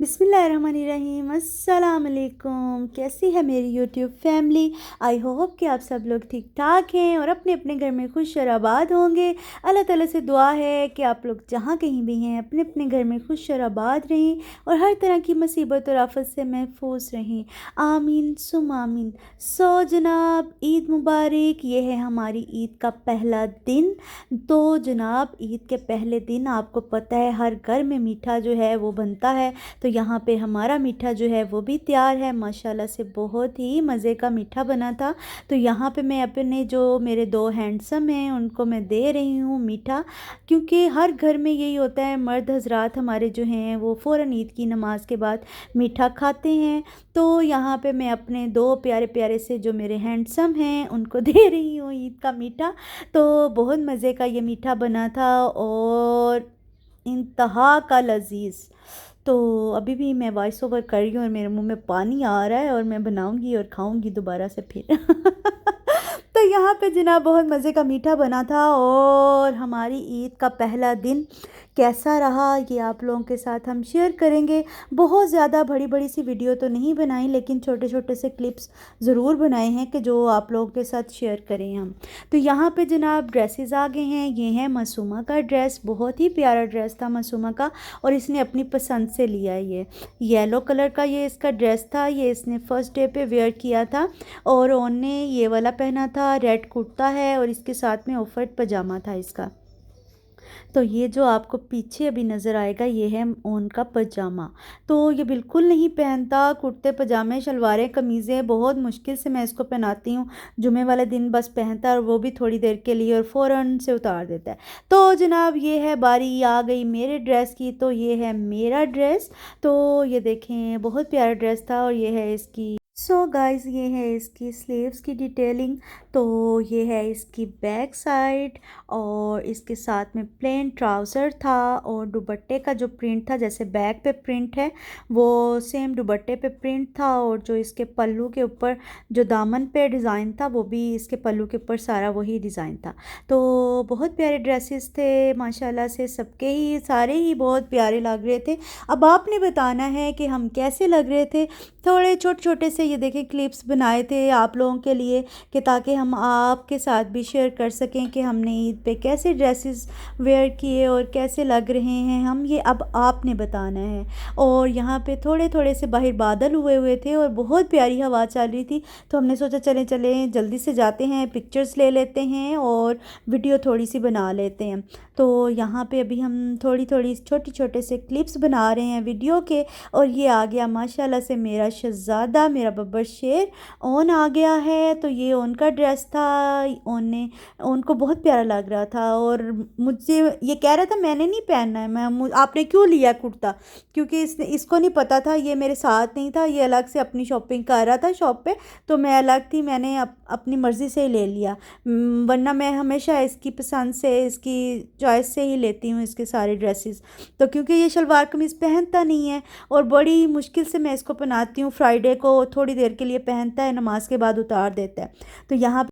बिस्मिल्लाहिर्रहमानिर्रहीम। अस्सलाम वालेकुम। कैसी है मेरी यूट्यूब फैमिली? आई होप कि आप सब लोग ठीक ठाक हैं और अपने अपने घर में खुश और आबाद होंगे। अल्लाह ताला से दुआ है कि आप लोग जहाँ कहीं भी हैं अपने अपने घर में खुश और आबाद रहें और हर तरह की मुसीबत और आफत से महफूज रहें। आमीन सुम आमीन। जनाब, ईद मुबारक। ये है हमारी ईद का पहला दिन। तो जनाब, ईद के पहले दिन आपको पता है हर घर में मीठा जो है वो बनता है। तो यहाँ पे हमारा मीठा जो है वो भी तैयार है। माशाल्लाह से बहुत ही मज़े का मीठा बना था। तो यहाँ पे मैं अपने जो मेरे दो हैंडसम हैं उनको मैं दे रही हूँ मीठा, क्योंकि हर घर में यही होता है, मर्द हजरात हमारे जो हैं वो फ़ौरन ईद की नमाज के बाद मीठा खाते हैं। तो यहाँ पे मैं अपने दो प्यारे प्यारे से जो मेरे हैंडसम हैं उनको दे रही हूँ ईद का मीठा। तो बहुत मज़े का ये मीठा बना था और इंतहा का लजीज़। तो अभी भी मैं वॉइस ओवर कर रही हूँ और मेरे मुंह में पानी आ रहा है और मैं बनाऊंगी और खाऊंगी दोबारा से फिर। तो यहाँ पे जनाब बहुत मज़े का मीठा बना था और हमारी ईद का पहला दिन कैसा रहा ये आप लोगों के साथ हम शेयर करेंगे। बहुत ज़्यादा बड़ी बड़ी सी वीडियो तो नहीं बनाई, लेकिन छोटे छोटे से क्लिप्स ज़रूर बनाए हैं कि जो आप लोगों के साथ शेयर करें हम। तो यहाँ पे जनाब ड्रेसेस आ गए हैं। ये है मासूमा का ड्रेस, बहुत ही प्यारा ड्रेस था मासूमा का और इसने अपनी पसंद से लिया है। ये येलो कलर का ये इसका ड्रेस था। ये इसने फर्स्ट डे पे वेयर किया था और उन्होंने ये वाला पहना था, रेड कुर्ता है और इसके साथ में ऑफ वाइट पजामा था इसका। तो ये जो आपको पीछे अभी नज़र आएगा ये है ओन का पजामा। तो ये बिल्कुल नहीं पहनता कुर्ते पजामे शलवारें कमीज़ें, बहुत मुश्किल से मैं इसको पहनाती हूँ। जुमे वाले दिन बस पहनता है और वो भी थोड़ी देर के लिए और फ़ौरन से उतार देता है। तो जनाब ये है बारी आ गई मेरे ड्रेस की। तो ये है मेरा ड्रेस। तो ये देखें बहुत प्यारा ड्रेस था और ये है इसकी गाइस, ये है इसकी स्लीव्स की डिटेलिंग। तो ये है इसकी बैक साइड और इसके साथ में प्लेन ट्राउज़र था और दुपट्टे का जो प्रिंट था जैसे बैक पे प्रिंट है वो सेम दुपट्टे पे प्रिंट था और जो इसके पल्लू के ऊपर जो दामन पे डिज़ाइन था वो भी इसके पल्लू के ऊपर सारा वही डिज़ाइन था। तो बहुत प्यारे ड्रेसेस थे माशाल्लाह से, सबके ही सारे ही बहुत प्यारे लग रहे थे। अब आपने बताना है कि हम कैसे लग रहे थे। थोड़े छोटे छोटे से ये देखें क्लिप्स बनाए थे आप लोगों के लिए कि ताकि हम आपके साथ भी शेयर कर सकें कि हमने ईद पे कैसे ड्रेसेस वेयर किए और कैसे लग रहे हैं हम, ये अब आपने बताना है। और यहाँ पे थोड़े थोड़े से बाहर बादल हुए हुए थे और बहुत प्यारी हवा चल रही थी। तो हमने सोचा चलें चलें जल्दी से जाते हैं, पिक्चर्स ले लेते हैं और वीडियो थोड़ी सी बना लेते हैं। तो यहाँ पे अभी हम थोड़ी थोड़ी छोटे छोटे से क्लिप्स बना रहे हैं वीडियो के। और ये आ गया माशाल्लाह से मेरा शहज़ादा, मेरा बब्बर शेर ओन आ गया है। तो ये ओन का ड्रेस था। ओन को बहुत प्यारा लग रहा था और मुझसे ये कह रहा था मैंने नहीं पहनना है, आपने क्यों लिया कुर्ता, क्योंकि इसको नहीं पता था, ये मेरे साथ नहीं था, ये अलग से अपनी शॉपिंग कर रहा था शॉप पे। तो मैं अलग थी, मैंने अपनी मर्ज़ी से ही ले लिया। वरना मैं हमेशा इसकी पसंद से इसकी चॉइस से ही लेती हूँ इसके सारे ड्रेसेस। तो क्योंकि ये शलवार कमीज़ पहनता नहीं है और बड़ी मुश्किल से मैं इसको पहनाती हूँ, फ्राइडे को थोड़ी देर के लिए पहनता है, नमाज के बाद उतार देता है। तो यहाँ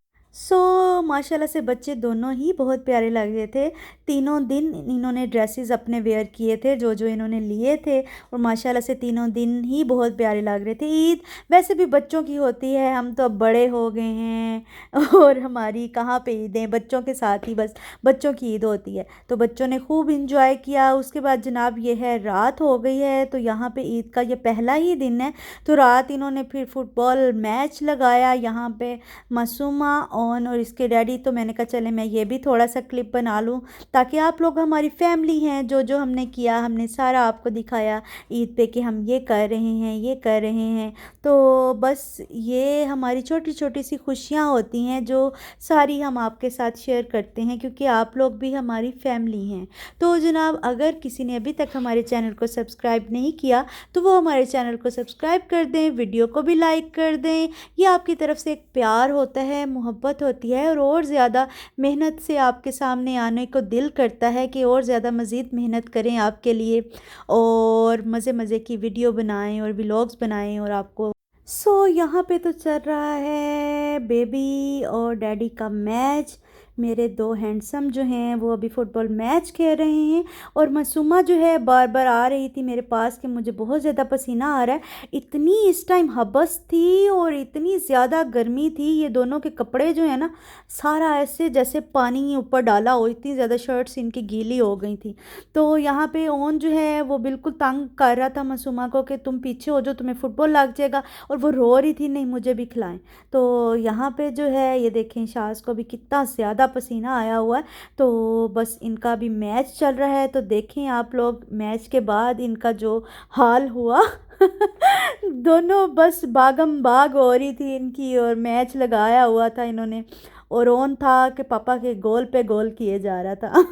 माशाल्लाह से बच्चे दोनों ही बहुत प्यारे लग रहे थे। तीनों दिन इन्होंने ड्रेसेस अपने वेयर किए थे जो जो इन्होंने लिए थे और माशाल्लाह से तीनों दिन ही बहुत प्यारे लग रहे थे। ईद वैसे भी बच्चों की होती है, हम तो अब बड़े हो गए हैं और हमारी कहाँ पे ईदें, बच्चों के साथ ही बस बच्चों की ईद होती है। तो बच्चों ने खूब इंजॉय किया। उसके बाद जनाब ये है रात हो गई है। तो यहाँ पे ईद का ये पहला ही दिन है। तो रात इन्होंने फिर फुटबॉल मैच लगाया यहाँ पे मासूमा और इसके डैडी। तो मैंने कहा चले मैं ये भी थोड़ा सा क्लिप बना लूँ ताकि आप लोग हमारी फैमिली हैं, जो जो हमने किया हमने सारा आपको दिखाया ईद पे कि हम ये कर रहे हैं ये कर रहे हैं। तो बस ये हमारी छोटी छोटी सी खुशियाँ होती हैं जो सारी हम आपके साथ शेयर करते हैं, क्योंकि आप लोग भी हमारी फैमिली हैं। तो जनाब अगर किसी ने अभी तक हमारे चैनल को सब्सक्राइब नहीं किया तो वो हमारे चैनल को सब्सक्राइब कर दें, वीडियो को भी लाइक कर दें। ये आपकी तरफ से एक प्यार होता है, मोहब्बत होती है और ज़्यादा मेहनत से आपके सामने आने को दिल करता है कि और ज़्यादा मज़ीद मेहनत करें आपके लिए और मज़े मज़े की वीडियो बनाएं और व्लॉग्स बनाएं और आपको। यहाँ पे तो चल रहा है बेबी और डैडी का मैच। मेरे दो हैंडसम जो हैं वो अभी फ़ुटबॉल मैच खेल रहे हैं और मासूमा जो है बार बार आ रही थी मेरे पास कि मुझे बहुत ज़्यादा पसीना आ रहा है। इतनी इस टाइम हबस थी और इतनी ज़्यादा गर्मी थी, ये दोनों के कपड़े जो है ना सारा ऐसे जैसे पानी ऊपर डाला हो, इतनी ज़्यादा शर्ट्स इनकी गीली हो गई थी। तो यहाँ पे ओन जो है वो बिल्कुल तंग कर रहा था मासूमा को कि तुम पीछे हो जाओ, तुम्हें फ़ुटबॉल लग जाएगा, और वो रो रही थी नहीं मुझे भी खिलाएं। तो यहाँ पे जो है ये देखें शाज को भी कितना ज़्यादा पसीना आया हुआ है। तो बस इनका भी मैच चल रहा है, तो देखें आप लोग मैच के बाद इनका जो हाल हुआ दोनों बस भागम भाग हो रही थी इनकी, और मैच लगाया हुआ था इन्होंने, और ऑन था कि पापा के गोल पे गोल किए जा रहा था।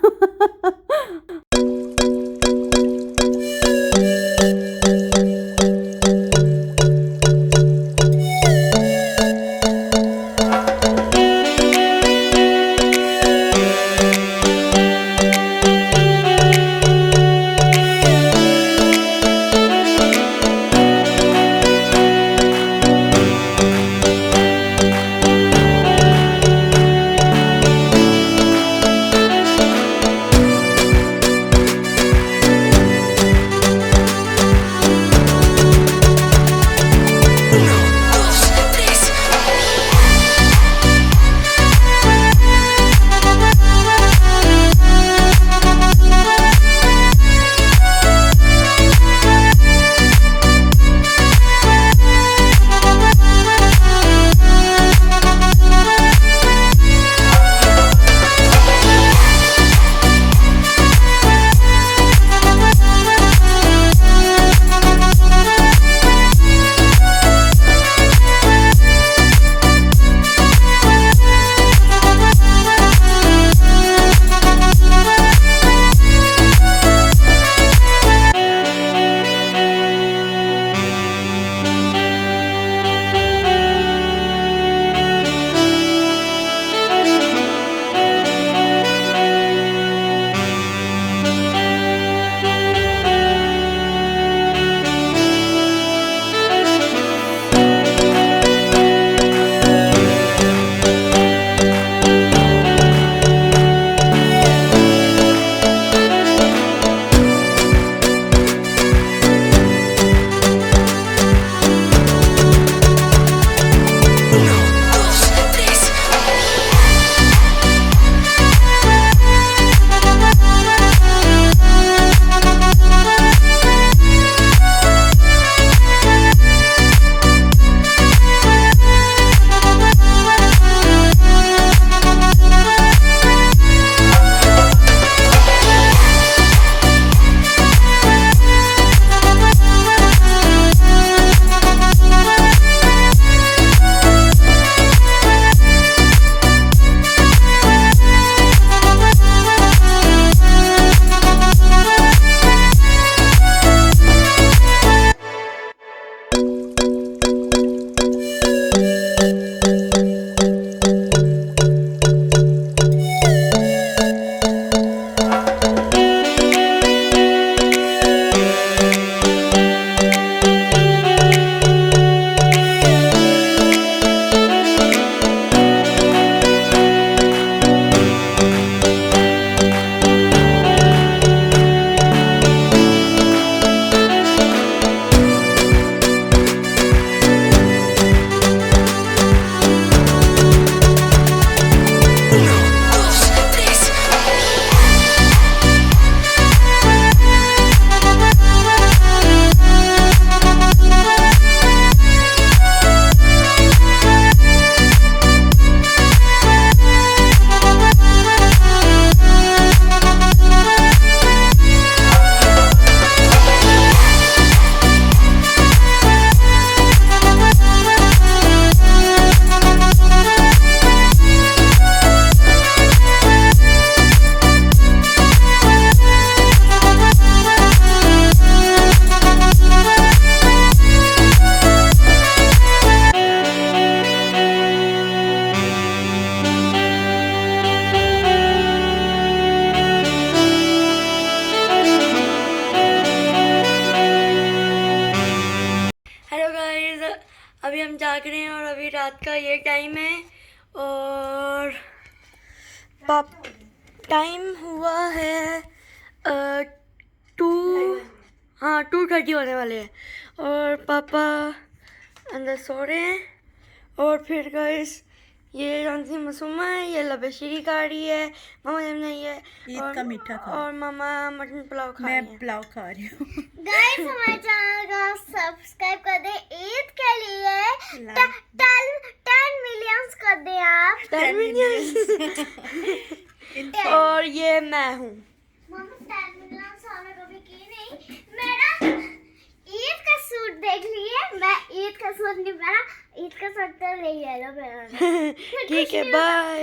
अभी हम जाग रहे हैं और अभी रात का ये टाइम है और पाप टाइम हुआ है 2:30 होने वाले हैं और पापा अंदर सो रहे हैं। और फिर गाइस ये जानसी मसूमा है, ये लबेशीरी खा रही है, मामा जब नहीं है ईद का मीठा खा। और मामा मटन पुलाव खा रही है। मैं पुलाव खा रही हूँ। गाइस हमारे चैनल को सब्सक्राइब कर दें ईद के लिए 10 मिलियंस कर दें आप 10 मिलियन। और ये मैं हूँ। मम्मी 10 मिलियंस हमने कभी की नहीं। मेरा ईद का सूट देख लिए, मैं ईद का सूट नहीं पहना, ईद का सूट तो नहीं येलो पहना। ठीक है, बाय।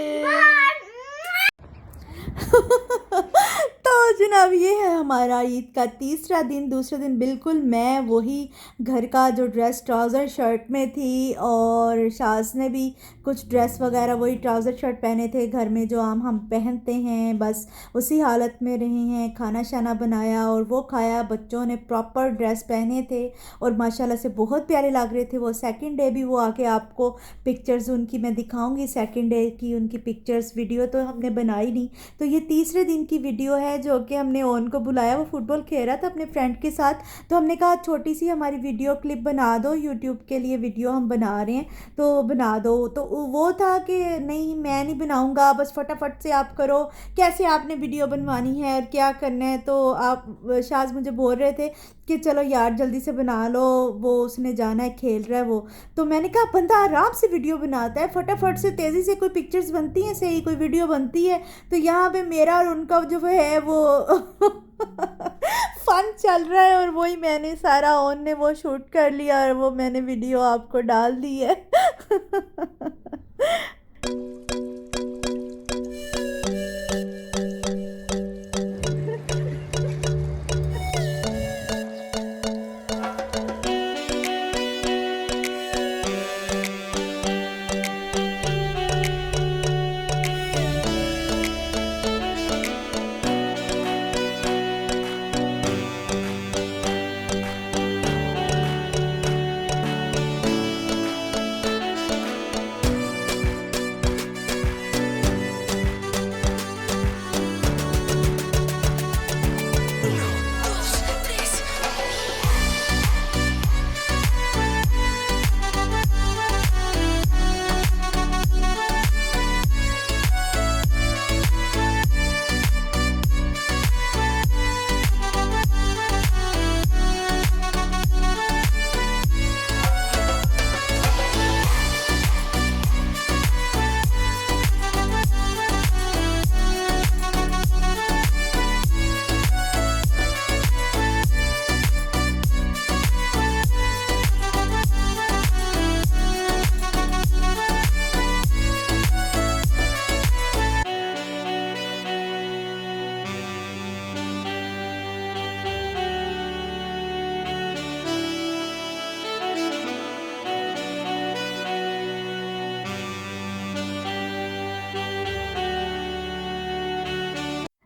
तो जनाब ये है हमारा ईद का तीसरा दिन। दूसरे दिन बिल्कुल मैं वही घर का जो ड्रेस ट्राउज़र शर्ट में थी और शाज ने भी कुछ ड्रेस वगैरह वही ट्राउज़र शर्ट पहने थे घर में जो आम हम पहनते हैं, बस उसी हालत में रहे हैं। खाना शाना बनाया और वो खाया। बच्चों ने प्रॉपर ड्रेस पहने थे और माशाल्लाह से बहुत प्यारे लग रहे थे वो। सेकंड डे भी वो आके आपको पिक्चर्स उनकी मैं दिखाऊंगी, सेकंड डे की उनकी पिक्चर्स। वीडियो तो हमने बनाई नहीं, तो ये तीसरे दिन की वीडियो है जो कि हमने ओन को बुलाया। वो फुटबॉल खेल रहा था अपने फ्रेंड के साथ, तो हमने कहा छोटी सी हमारी वीडियो क्लिप बना दो, यूट्यूब के लिए वीडियो हम बना रहे हैं तो बना दो। तो वो था कि नहीं मैं नहीं बनाऊंगा, बस फटाफट से आप करो, कैसे आपने वीडियो बनवानी है और क्या करना है। तो आप शाज मुझे बोल रहे थे कि चलो यार जल्दी से बना लो, वो उसने जाना है, खेल रहा है वो। तो मैंने कहा बंदा आराम से वीडियो बनाता है, फटाफट से तेज़ी से कोई पिक्चर्स बनती हैं, सही कोई वीडियो बनती है। तो यहाँ पे मेरा और उनका जो है वो फन चल रहा है और वही मैंने सारा ऑन ने वो शूट कर लिया और वो मैंने वीडियो आपको डाल दी है।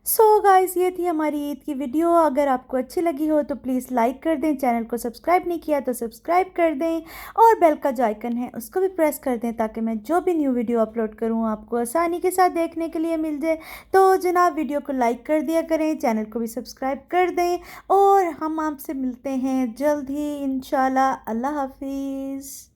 सो गाइस ये थी हमारी ईद की वीडियो। अगर आपको अच्छी लगी हो तो प्लीज़ लाइक कर दें, चैनल को सब्सक्राइब नहीं किया तो सब्सक्राइब कर दें और बेल का जो आइकन है उसको भी प्रेस कर दें ताकि मैं जो भी न्यू वीडियो अपलोड करूं आपको आसानी के साथ देखने के लिए मिल जाए। तो जनाब वीडियो को लाइक कर दिया करें, चैनल को भी सब्सक्राइब कर दें और हम आपसे मिलते हैं जल्द ही इंशाल्लाह। अल्लाह हाफिज़।